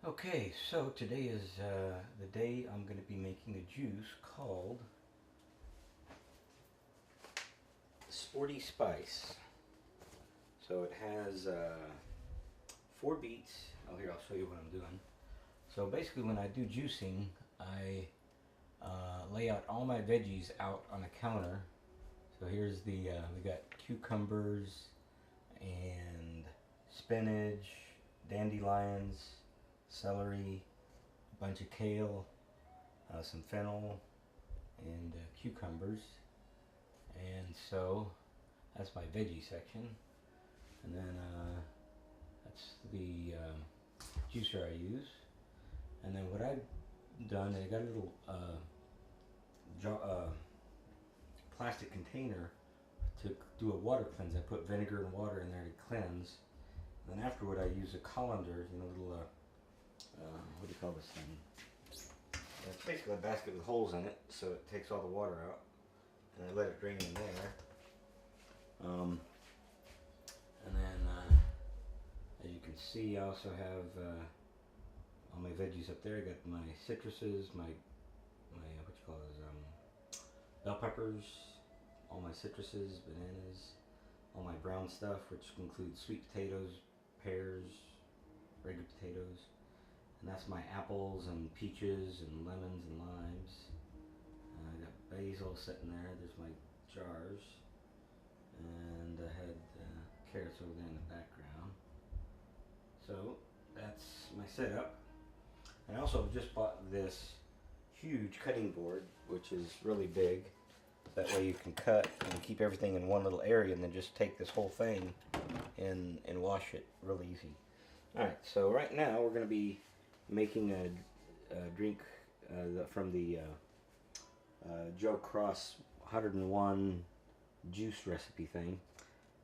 Okay, so today is the day I'm going to be making a juice called Sporty Spice. So it has 4 beets. Oh, here, I'll show you what I'm doing. So basically, when I do juicing, I lay out all my veggies out on a counter. So here's we got cucumbers and spinach, dandelions, celery, a bunch of kale, some fennel, and cucumbers. And so that's my veggie section. And then that's the juicer I use. And then what I've done is I got a little plastic container to do a water cleanse. I put vinegar and water in there to cleanse. And then afterward I use a colander, little, what do you call this thing? It's basically a basket with holes in it, so it takes all the water out. And I let it drain in there. And then, as you can see, I also have all my veggies up there. I got my citruses, my what you call those, bell peppers, all my citruses, bananas, all my brown stuff, which includes sweet potatoes, pears, regular potatoes, and that's my apples and peaches and lemons and limes. I got basil sitting there. There's my jars, and I had carrots over there in the background. So that's my setup. And I also just bought this huge cutting board, which is really big. That way you can cut and keep everything in one little area, and then just take this whole thing and wash it real easy. Alright, so right now we're going to be making a drink from the Joe Cross 101 juice recipe thing.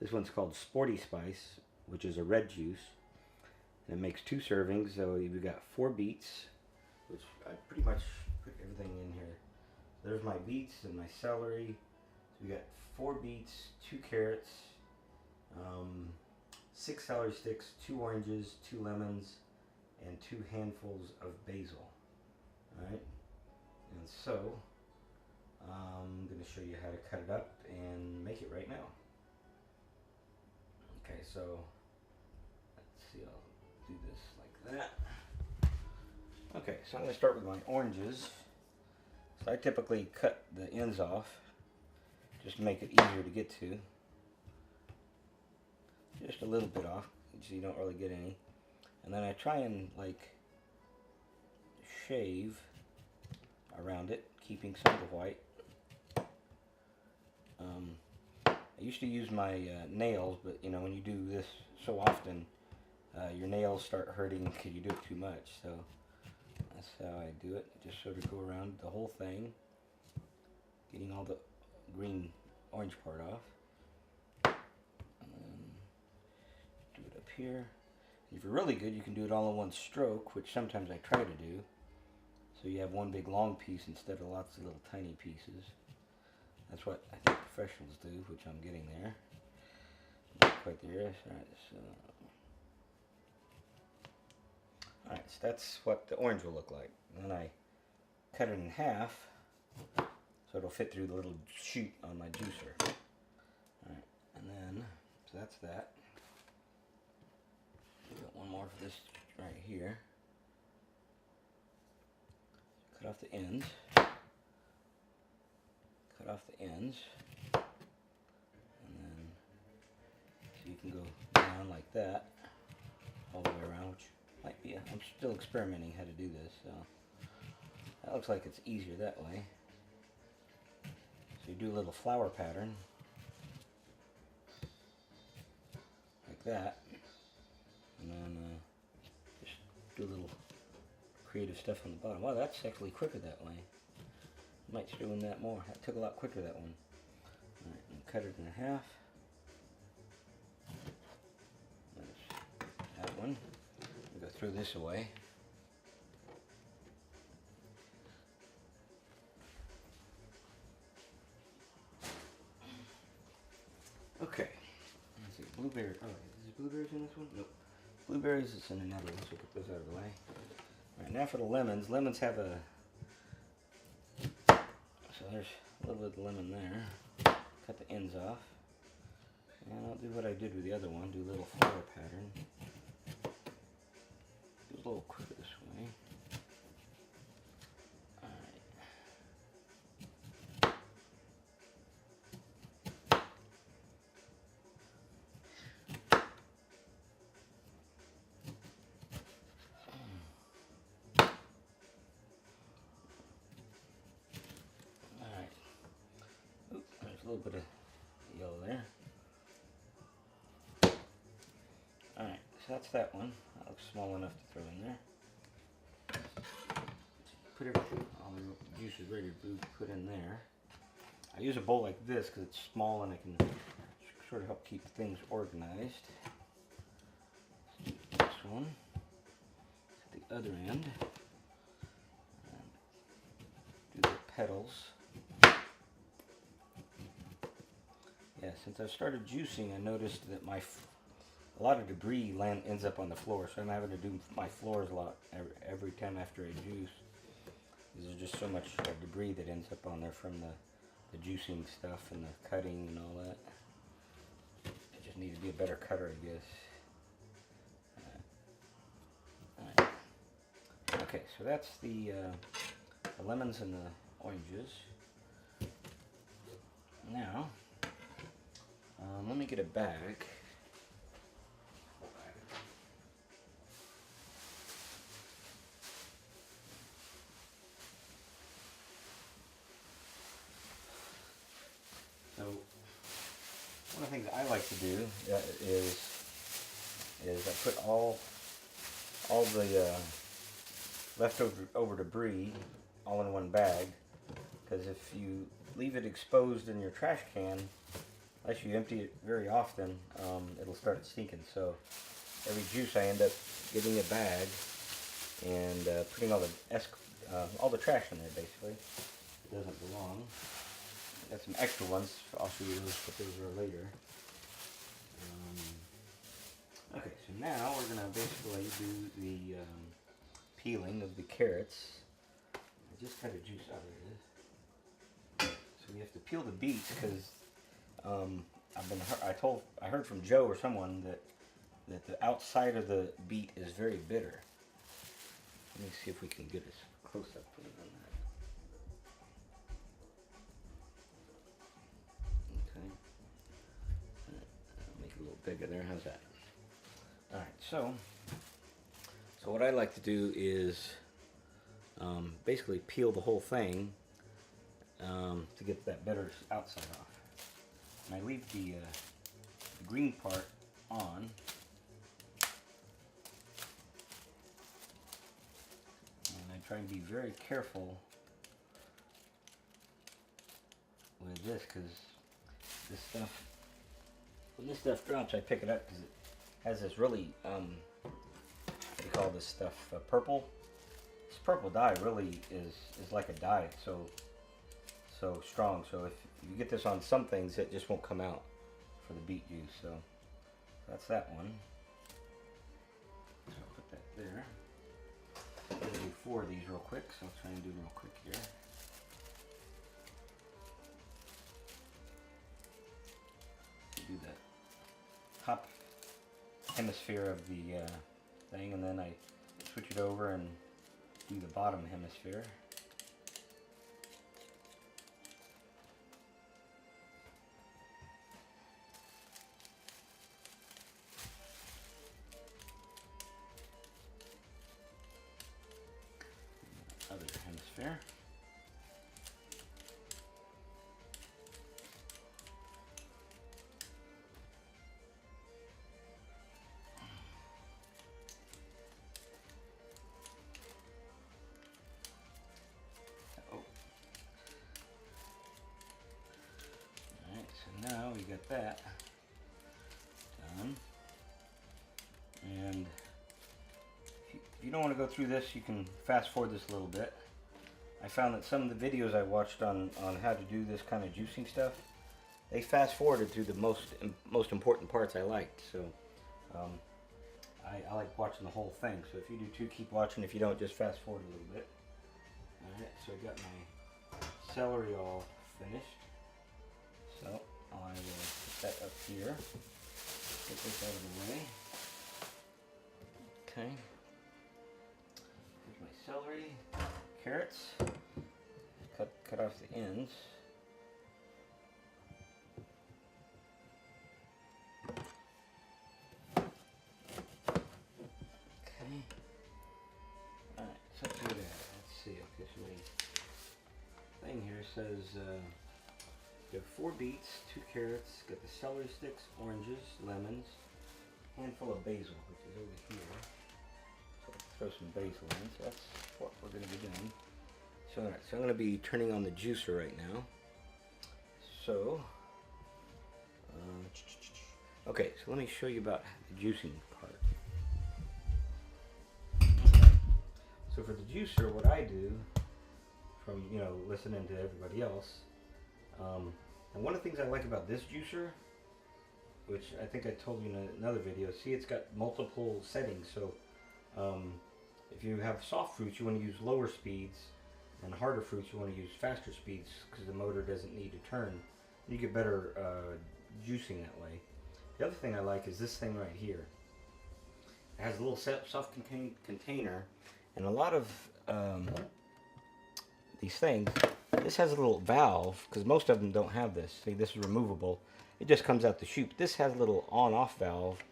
This one's called Sporty Spice, which is a red juice. And it makes 2 servings, so we've got 4 beets, which I pretty much put everything in here. There's my beets and my celery. So we got 4 beets, 2 carrots, 6 celery sticks, 2 oranges, 2 lemons, and 2 handfuls of basil. Alright, and so I'm going to show you how to cut it up and make it right now. Okay, so let's see, I'll do this like that. Okay, so I'm going to start with my oranges. So I typically cut the ends off just to make it easier to get to. Just a little bit off so you don't really get any. And then I try and shave around it, keeping some of the white. I used to use my nails, but when you do this so often, your nails start hurting because you do it too much. So that's how I do it. Just sort of go around the whole thing, getting all the green orange part off. And then do it up here. If you're really good, you can do it all in one stroke, which sometimes I try to do. So you have one big long piece instead of lots of little tiny pieces. That's what I think professionals do, which I'm getting there. Not quite there. Alright, so that's what the orange will look like. And then I cut it in half so it'll fit through the little chute on my juicer. Alright, and then, so that's that. Got one more for this right here. Cut off the ends. Cut off the ends. And then, so you can go down like that, all the way around, which might be, I'm still experimenting how to do this, so that looks like it's easier that way. So you do a little flower pattern, like that, and then just do a little creative stuff on the bottom. Wow, that's actually quicker that way. Might throw in that more. That took a lot quicker, that one. Alright, and cut it in half. There's that one. Go throw this away. Okay. Let's see, blueberry. Oh, is there blueberries in this one? Nope. blueberries is in another one, so get those out of the way. Alright, now for the lemons. Lemons have a... So there's a little bit of lemon there. Cut the ends off. And I'll do what I did with the other one, do a little flower pattern. Do a little quicker this way. A little bit of yellow there. Alright, so that's that one. That looks small enough to throw in there. Put everything, all the juice is ready to put in there. I use a bowl like this because it's small and I can sort of help keep things organized. This one at the other end. And do the petals. Yeah, since I started juicing, I noticed that a lot of debris ends up on the floor, so I'm having to do my floors a lot every time after I juice. There's just so much debris that ends up on there from the juicing stuff and the cutting and all that. I just need to be a better cutter, I guess. Alright. Okay, so that's the lemons and the oranges. Now, let me get a bag. So, one of the things I like to do is I put all the leftover debris all in one bag, because if you leave it exposed in your trash can, unless you empty it very often, it'll start stinking. So every juice I end up getting a bag and putting all the trash in there, basically. It doesn't belong. Got some extra ones. I'll show you those, but those are later. Okay, so now we're going to basically do the peeling of the carrots. I just cut a juice out of this. So we have to peel the beets because I heard from Joe or someone that the outside of the beet is very bitter. Let me see if we can get a close up on that. Okay. Make it a little bigger there. How's that? All right. So what I like to do is basically peel the whole thing to get that bitter outside off. And I leave the green part on. And I try and be very careful with this, because this stuff, when this stuff drops, I pick it up because it has this really, what do you call this stuff, purple? This purple dye really is like a dye. It's so strong. So if you get this on some things, it just won't come out for the beet juice. So that's that one. So I'll put that there. I'm going to do 4 of these real quick, so I'll try and do real quick here. Do the top hemisphere of the thing, and then I switch it over and do the bottom hemisphere. Other hemisphere. Now we got that done, and if you don't want to go through this, you can fast forward this a little bit. I found that some of the videos I watched on how to do this kind of juicing stuff, they fast forwarded through the most important parts I liked. So I like watching the whole thing. So if you do too, keep watching. If you don't, just fast forward a little bit. Alright, so I got my celery all finished. So I will put that up here. Get this out of the way. Okay. Here's my celery, carrots. Cut off the ends. Okay. Alright, so let's do that. Let's see. Okay, so the thing here says you have 4 beets, 2 carrots, got the celery sticks, oranges, lemons, handful of basil, which is over here. So let's throw some basil in. So that's what we're going to be doing. So, alright, so I'm going to be turning on the juicer right now. So, okay, so let me show you about the juicing part. So for the juicer, what I do, from listening to everybody else, and one of the things I like about this juicer, which I think I told you in another video, see it's got multiple settings. So if you have soft fruits, you want to use lower speeds, and harder fruits, you want to use faster speeds because the motor doesn't need to turn. You get better juicing that way. The other thing I like is this thing right here. It has a little self-contained container, and a lot of these things, this has a little valve, because most of them don't have this. See, this is removable. It just comes out the chute. This has a little on-off valve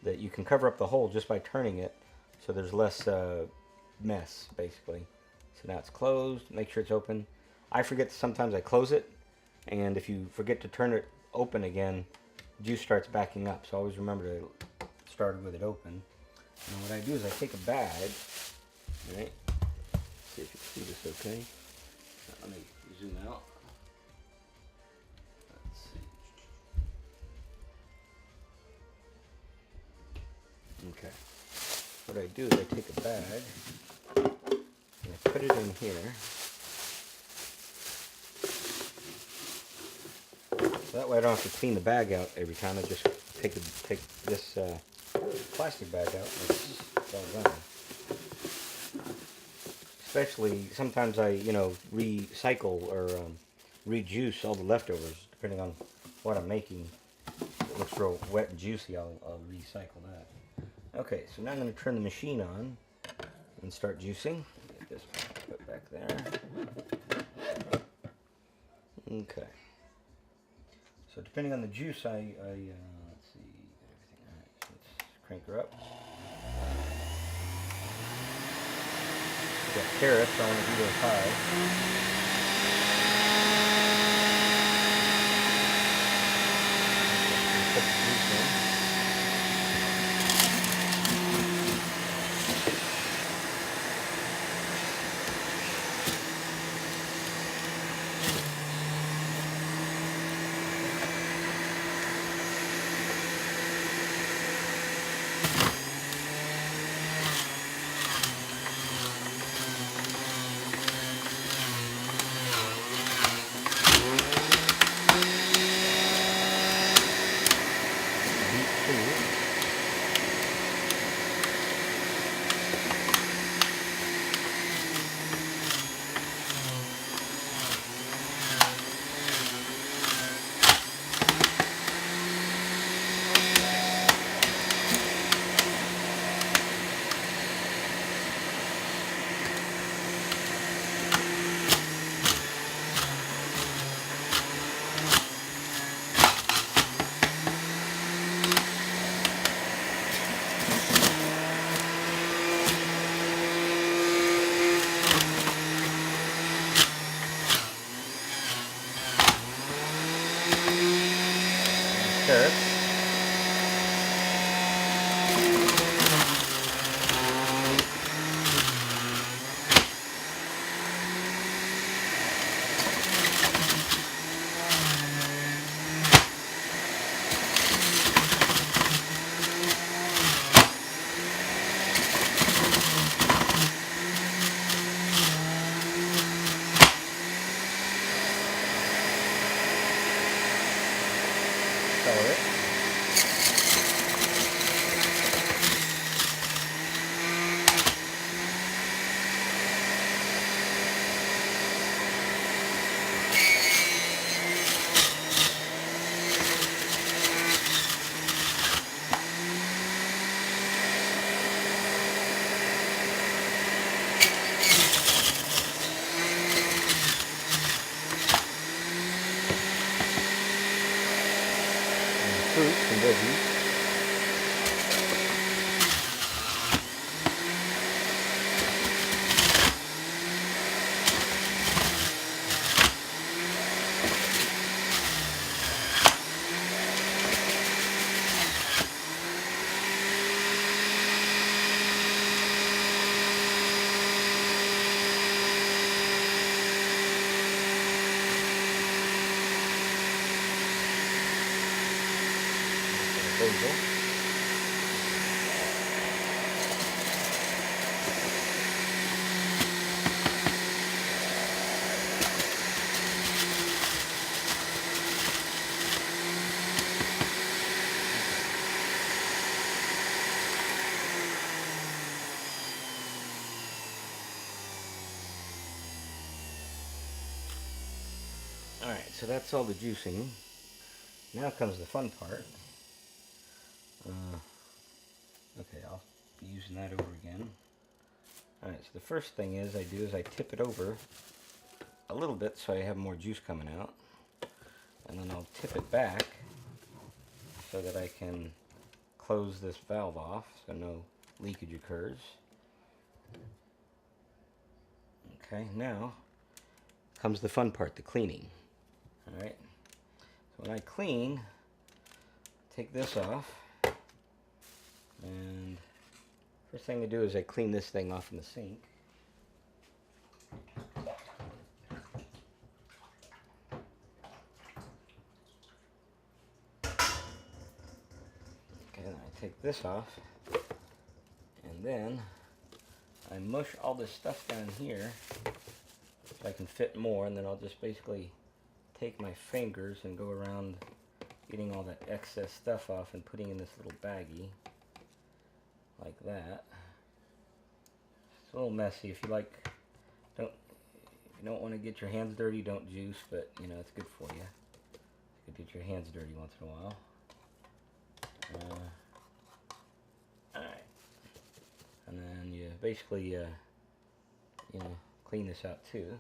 that you can cover up the hole just by turning it, so there's less mess, basically. So now it's closed. Make sure it's open. I forget sometimes I close it, and if you forget to turn it open again, juice starts backing up. So always remember to start with it open. And what I do is I take a bag, right? See if you can see this okay. Let me zoom out. Let's see. Okay. What I do is I take a bag and I put it in here. So that way I don't have to clean the bag out every time. I just take this plastic bag out and it's all done. Especially sometimes I, recycle or rejuice all the leftovers, depending on what I'm making. If it looks real wet and juicy, I'll recycle that. Okay, so now I'm going to turn the machine on and start juicing. Get this put back there. Okay. So depending on the juice, let's see, everything. All right, so let's crank her up. Got carrots, so I want to do those high. Put the juice in. disposal. Alright, so that's all the juicing. Now comes the fun part. Okay, I'll be using that over again. Alright, so the first thing is I tip it over a little bit so I have more juice coming out. And then I'll tip it back so that I can close this valve off so no leakage occurs. Okay, now comes the fun part, the cleaning. Alright, so when I clean, take this off, and first thing I do is I clean this thing off in the sink. Okay, then I take this off, and then I mush all this stuff down here so I can fit more, and then I'll just basically take my fingers and go around getting all that excess stuff off and putting in this little baggie like that. It's a little messy. If you if you don't want to get your hands dirty, don't juice, but you know it's good for you. You could get your hands dirty once in a while. Alright, and then you basically clean this out too.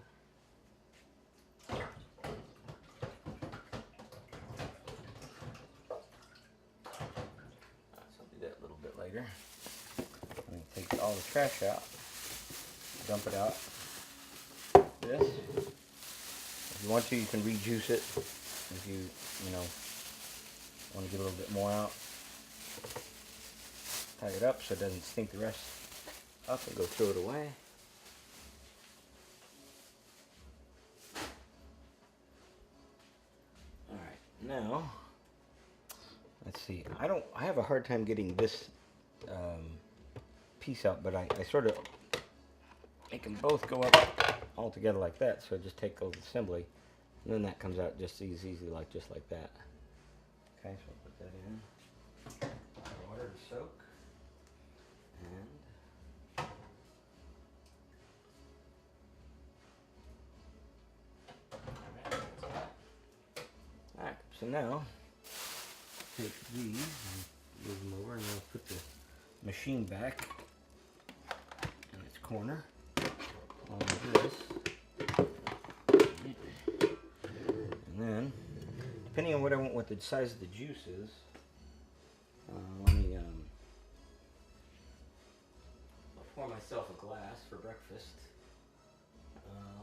Later. I'm going to take all the trash out, dump it out. This, if you want to, you can rejuice it. If you want to get a little bit more out, tie it up so it doesn't stink the rest up and go throw it away. All right, now let's see. I have a hard time getting this piece out, but I sort of make them both go up all together like that, so I just take the assembly, and then that comes out just easy just like that. Okay, so I'll put that in. Water to soak, and alright, so now take these and move them over, and I'll put the machine back in its corner on this. And then, depending on what I want, what the size of the juice is, let me I'll pour myself a glass for breakfast.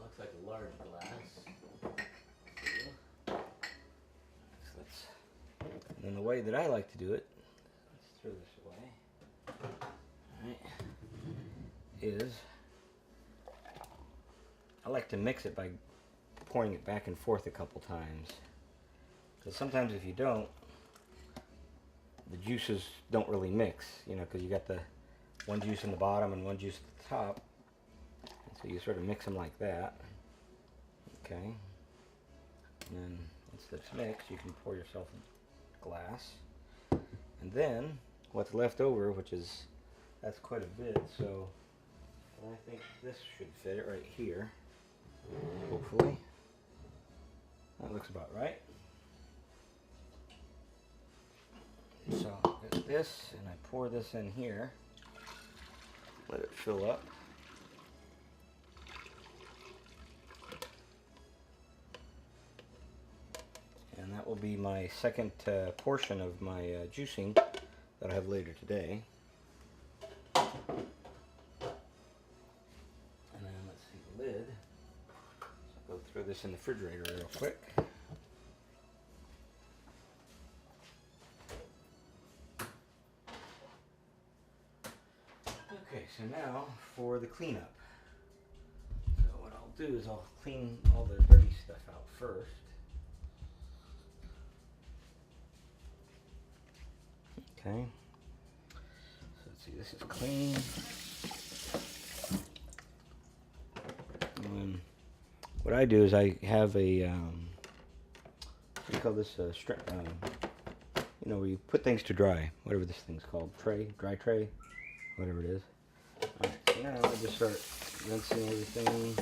Looks like a large glass. And then the way that I like to do it, let's throw this away, alright, is I like to mix it by pouring it back and forth a couple times. Because sometimes if you don't, the juices don't really mix, because you got the one juice in the bottom and one juice at the top. And so you sort of mix them like that. Okay. And then once that's mixed, you can pour yourself a glass. And then what's left over, that's quite a bit, so I think this should fit it right here. Hopefully. That looks about right. So I get this, and I pour this in here. Let it fill up. And that will be my second portion of my juicing that I have later today. And then let's see the lid. So I'll go throw this in the refrigerator real quick. Okay, so now for the cleanup. So what I'll do is I'll clean all the dirty stuff out first. Okay. So let's see, this is clean. And what I do is I have a, what do you call this? You know, where you put things to dry, whatever this thing's called, dry tray, whatever it is. Alright, so now I just start rinsing everything.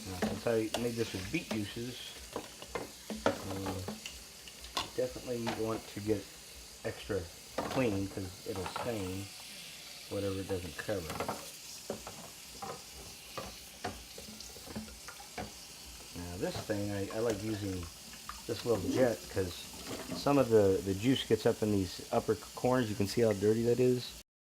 Now, since I made this with beet juices, definitely want to get extra clean because it'll stain whatever it doesn't cover. Now this thing, I like using this little jet because some of the juice gets up in these upper corners. You can see how dirty that is.